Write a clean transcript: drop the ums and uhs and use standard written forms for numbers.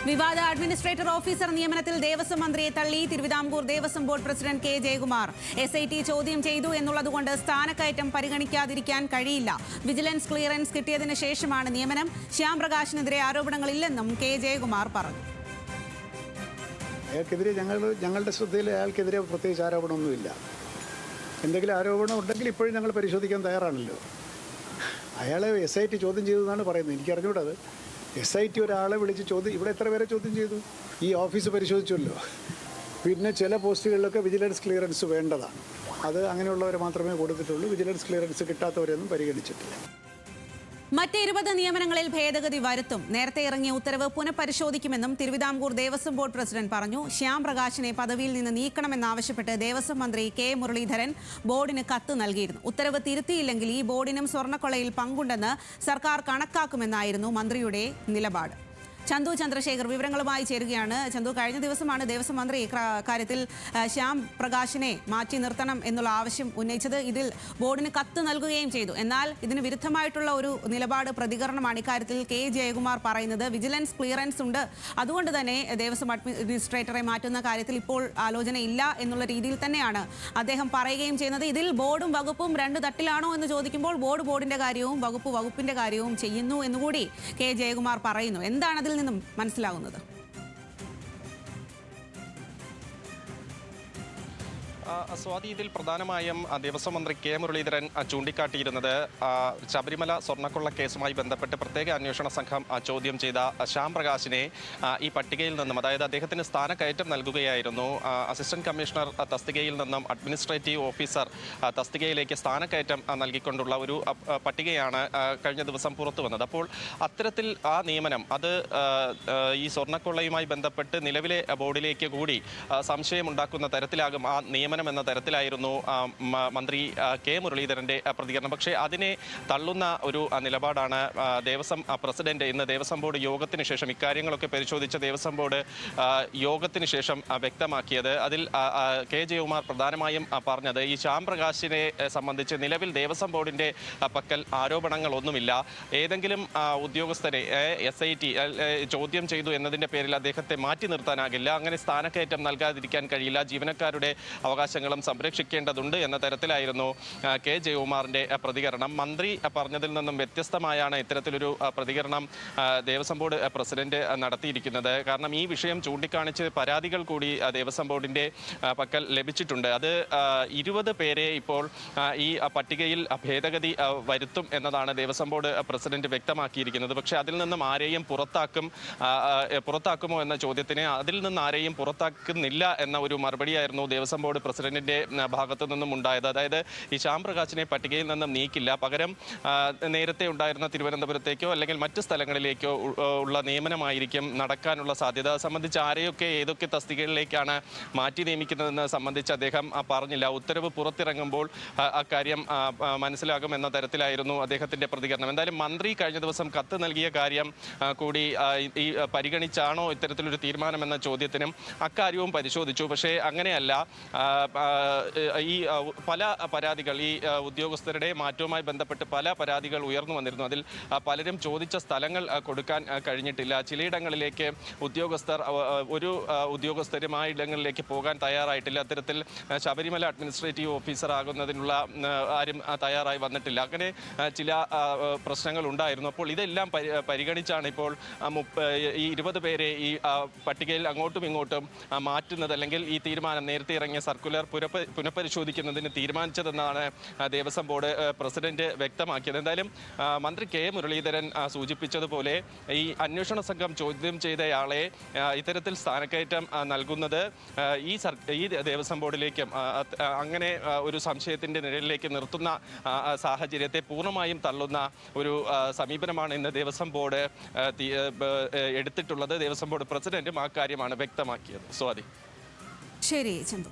വിവാദ administrator officer നിയമനത്തിൽ ദേവസ്വം മന്ത്രിയെ തള്ളി Thiruvithamkoor Devaswom board president K Jayakumar. SIT ചോദ്യം ചെയ്തു എന്നുള്ളതുകൊണ്ട് സ്ഥാനക്കയറ്റം പരിഗണിക്കാതിരിക്കാൻ കഴിയില്ല. വിജിലൻസ് ക്ലിയറൻസ് കിട്ടിയതിന് ശേഷമാണ് നിയമനം. ശ്യാം പ്രകാശിനെതിരെ ആരോപണങ്ങളില്ലെന്നും കെ ജയകുമാർ പറഞ്ഞു. അയാൾക്കെതിരെ ഞങ്ങളുടെ ശ്രദ്ധയിൽ അയാൾക്കെതിരെ പ്രത്യേകിച്ച് ആരോപണമൊന്നുമില്ല. എന്തെങ്കിലും ആരോപണം ഉണ്ടെങ്കിൽ ഇപ്പോഴും ഞങ്ങൾ പരിശോധിക്കാൻ തയ്യാറാണല്ലോ. അയാളെ SIT ചോദ്യം ചെയ്തതെന്നാണ് പറയുന്നത്. എനിക്കറിഞ്ഞൂടത്. SIT ഒരാളെ വിളിച്ച് ഇവിടെ എത്ര പേരെ ചോദ്യം ചെയ്തു? ഈ ഓഫീസ് പരിശോധിച്ചല്ലോ. പിന്നെ ചില പോസ്റ്റുകളിലൊക്കെ വിജിലൻസ് ക്ലിയറൻസ് വേണ്ടതാണ്. അത് അങ്ങനെയുള്ളവരെ മാത്രമേ കൊടുത്തിട്ടുള്ളൂ. വിജിലൻസ് ക്ലിയറൻസ് കിട്ടാത്തവരെയൊന്നും പരിഗണിച്ചിട്ടില്ല. മറ്റ് 20 നിയമനങ്ങളിൽ ഭേദഗതി വരുത്തും. നേരത്തെ ഇറങ്ങിയ ഉത്തരവ് പുനഃപരിശോധിക്കുമെന്നും തിരുവിതാംകൂർ ദേവസ്വം ബോർഡ് പ്രസിഡന്റ് പറഞ്ഞു. ശ്യാം പ്രകാശിനെ പദവിയിൽ നിന്ന് നീക്കണമെന്നാവശ്യപ്പെട്ട് ദേവസ്വം മന്ത്രി കെ മുരളീധരൻ ബോർഡിന് കത്ത് നൽകിയിരുന്നു. ഉത്തരവ് തിരുത്തിയില്ലെങ്കിൽ ഈ ബോർഡിനും സ്വർണ്ണക്കൊള്ളയിൽ പങ്കുണ്ടെന്ന് സർക്കാർ കണക്കാക്കുമെന്നായിരുന്നു മന്ത്രിയുടെ നിലപാട്. ചന്തു ചന്ദ്രശേഖർ വിവരങ്ങളുമായി ചേരുകയാണ്. ചന്തു, കഴിഞ്ഞ ദിവസമാണ് ദേവസ്വം മന്ത്രി കാര്യത്തിൽ ശ്യാം പ്രകാശിനെ മാറ്റി നിർത്തണം എന്നുള്ള ആവശ്യം ഉന്നയിച്ചത്. ഇതിൽ ബോർഡിന് കത്ത് നൽകുകയും ചെയ്തു. എന്നാൽ ഇതിന് വിരുദ്ധമായിട്ടുള്ള ഒരു നിലപാട്, പ്രതികരണമാണ് ഇക്കാര്യത്തിൽ കെ ജയകുമാർ പറയുന്നത്. വിജിലൻസ് ക്ലിയറൻസ് ഉണ്ട്, അതുകൊണ്ട് തന്നെ ദേവസ്വം അഡ്മിനിസ്ട്രേറ്ററെ മാറ്റുന്ന കാര്യത്തിൽ ഇപ്പോൾ ആലോചനയില്ല എന്നുള്ള രീതിയിൽ തന്നെയാണ് അദ്ദേഹം പറയുകയും ചെയ്യുന്നത്. ഇതിൽ ബോർഡും വകുപ്പും രണ്ട് തട്ടിലാണോ എന്ന് ചോദിക്കുമ്പോൾ ബോർഡ് ബോർഡിന്റെ കാര്യവും വകുപ്പ് വകുപ്പിന്റെ കാര്യവും ചെയ്യുന്നു എന്നുകൂടി കെ ജയകുമാർ പറയുന്നു. എന്താണ് അതിൽ നിന്നും മനസ്സിലാകുന്നത്? സ്വാതി, ഇതിൽ പ്രധാനമായും ദേവസ്വം മന്ത്രി കെ മുരളീധരൻ ചൂണ്ടിക്കാട്ടിയിരുന്നത് ശബരിമല സ്വർണ്ണക്കൊള്ള കേസുമായി ബന്ധപ്പെട്ട് പ്രത്യേക അന്വേഷണ സംഘം ചോദ്യം ചെയ്ത ശ്യാം പ്രകാശിനെ ഈ പട്ടികയിൽ നിന്നും, അതായത് അദ്ദേഹത്തിന് സ്ഥാനക്കയറ്റം നൽകുകയായിരുന്നു. അസിസ്റ്റന്റ് കമ്മീഷണർ തസ്തികയിൽ നിന്നും അഡ്മിനിസ്ട്രേറ്റീവ് ഓഫീസർ തസ്തികയിലേക്ക് സ്ഥാനക്കയറ്റം നൽകിക്കൊണ്ടുള്ള ഒരു പട്ടികയാണ് കഴിഞ്ഞ ദിവസം പുറത്തു വന്നത്. അപ്പോൾ അത്തരത്തിൽ ആ നിയമനം അത് ഈ സ്വർണ്ണക്കൊള്ളയുമായി ബന്ധപ്പെട്ട് നിലവിലെ ബോർഡിലേക്ക് കൂടി സംശയമുണ്ടാക്കുന്ന തരത്തിലാകും ആ നിയമനം എന്ന തരത്തിലായിരുന്നു മന്ത്രി കെ മുരളീധരന്റെ പ്രതികരണം. പക്ഷേ അതിനെ തള്ളുന്ന ഒരു നിലപാടാണ് ദേവസ്വം പ്രസിഡന്റ് ഇന്ന് ദേവസ്വം ബോർഡ് യോഗത്തിന് ശേഷം ഇക്കാര്യങ്ങളൊക്കെ പരിശോധിച്ച ദേവസ്വം ബോർഡ് യോഗത്തിന് ശേഷം വ്യക്തമാക്കിയത്. അതിൽ കെ ജയകുമാർ പ്രധാനമായും പറഞ്ഞത് ഈ ശ്യാം പ്രകാശിനെ സംബന്ധിച്ച് നിലവിൽ ദേവസ്വം ബോർഡിന്റെ പക്കൽ ആരോപണങ്ങളൊന്നുമില്ല. ഏതെങ്കിലും ഉദ്യോഗസ്ഥരെ SIT ചോദ്യം ചെയ്തു എന്നതിന്റെ പേരിൽ അദ്ദേഹത്തെ മാറ്റി നിർത്താനാകില്ല. അങ്ങനെ സ്ഥാനക്കയറ്റം നൽകാതിരിക്കാൻ കഴിയില്ല. ജീവനക്കാരുടെ അവകാശങ്ങളും സംരക്ഷിക്കേണ്ടതുണ്ട് എന്ന തരത്തിലായിരുന്നു കെ ജയകുമാറിന്റെ പ്രതികരണം. മന്ത്രി പറഞ്ഞതിൽ നിന്നും വ്യത്യസ്തമായാണ് ഇത്തരത്തിലൊരു പ്രതികരണം ദേവസ്വം ബോർഡ് പ്രസിഡന്റ് നടത്തിയിരിക്കുന്നത്. കാരണം ഈ വിഷയം ചൂണ്ടിക്കാണിച്ച് പരാതികൾ കൂടി ദേവസ്വം ബോർഡിന്റെ പക്കൽ ലഭിച്ചിട്ടുണ്ട്. അത് 20 പേരെ ഇപ്പോൾ ഈ പട്ടികയിൽ ഭേദഗതി വരുത്തും എന്നതാണ് ദേവസ്വം ബോർഡ് പ്രസിഡന്റ് വ്യക്തമാക്കിയിരിക്കുന്നത്. പക്ഷേ അതിൽ നിന്നും ആരെയും പുറത്താക്കുമോ എന്ന ചോദ്യത്തിന് അതിൽ നിന്ന് ആരെയും പുറത്താക്കുന്നില്ല എന്ന ഒരു മറുപടിയായിരുന്നു ദേവസ്വം ബോർഡ് പ്രസിഡന്റിന്റെ ഭാഗത്തു നിന്നും ഉണ്ടായത്. അതായത് ഈ ശ്യാം പ്രകാശിനെ പട്ടികയിൽ നിന്നും നീക്കില്ല, പകരം നേരത്തെ ഉണ്ടായിരുന്ന തിരുവനന്തപുരത്തേക്കോ അല്ലെങ്കിൽ മറ്റ് സ്ഥലങ്ങളിലേക്കോ ഉള്ള നിയമനമായിരിക്കും നടക്കാനുള്ള സാധ്യത. സംബന്ധിച്ച് ആരെയൊക്കെ ഏതൊക്കെ തസ്തികകളിലേക്കാണ് മാറ്റി നിയമിക്കുന്നതെന്ന് സംബന്ധിച്ച് അദ്ദേഹം പറഞ്ഞില്ല. ഉത്തരവ് പുറത്തിറങ്ങുമ്പോൾ അക്കാര്യം മനസ്സിലാകുമെന്ന തരത്തിലായിരുന്നു അദ്ദേഹത്തിന്റെ പ്രതികരണം. എന്തായാലും മന്ത്രി കഴിഞ്ഞ ദിവസം കത്ത് നൽകിയ കാര്യം കൂടി ഈ പരിഗണിച്ചാണോ ഇത്തരത്തിലൊരു തീരുമാനമെന്ന ചോദ്യത്തിനും അക്കാര്യവും പരിശോധിച്ചു. പക്ഷേ അങ്ങനെയല്ല, ഈ പല പരാതികൾ, ഈ ഉദ്യോഗസ്ഥരുടെ മാറ്റവുമായി ബന്ധപ്പെട്ട് പല പരാതികൾ ഉയർന്നു വന്നിരുന്നു. അതിൽ പലരും ചോദിച്ച സ്ഥലങ്ങൾ കൊടുക്കാൻ കഴിഞ്ഞിട്ടില്ല. ചിലയിടങ്ങളിലേക്ക് ഒരു ഉദ്യോഗസ്ഥരുമായിടങ്ങളിലേക്ക് പോകാൻ തയ്യാറായിട്ടില്ല. അത്തരത്തിൽ ശബരിമല അഡ്മിനിസ്ട്രേറ്റീവ് ഓഫീസർ ആകുന്നതിനുള്ള ആരും തയ്യാറായി വന്നിട്ടില്ല. അങ്ങനെ ചില പ്രശ്നങ്ങൾ ഉണ്ടായിരുന്നു. അപ്പോൾ ഇതെല്ലാം പരിഗണിച്ചാണ് ഇപ്പോൾ ഈ 20 പേരെ ഈ പട്ടികയിൽ അങ്ങോട്ടും ഇങ്ങോട്ടും മാറ്റുന്നത്, അല്ലെങ്കിൽ ഈ തീരുമാനം നേരത്തെ ഇറങ്ങിയ സർക്കുലർ പുനഃപരിശോധിക്കുന്നതിന് തീരുമാനിച്ചതെന്നാണ് ദേവസ്വം ബോർഡ് പ്രസിഡന്റ് വ്യക്തമാക്കിയത്. എന്തായാലും മന്ത്രി കെ മുരളീധരൻ സൂചിപ്പിച്ചതുപോലെ ഈ അന്വേഷണ സംഘം ചോദ്യം ചെയ്തയാളെ ഇത്തരത്തിൽ സ്ഥാനക്കയറ്റം നൽകുന്നത് ഈ ദേവസ്വം ബോർഡിലേക്കും അങ്ങനെ ഒരു സംശയത്തിന്റെ നിഴലിലേക്ക് നിർത്തുന്ന സാഹചര്യത്തെ പൂർണ്ണമായും തള്ളുന്ന ഒരു സമീപനമാണ് ഇന്ന് ദേവസ്വം ബോർഡ് എടുത്തിട്ടുള്ളത്. ദേവസ്വം ബോർഡ് പ്രസിഡന്റും ആ കാര്യമാണ് വ്യക്തമാക്കിയത്. സ്വാതി. ശരി ചന്തു.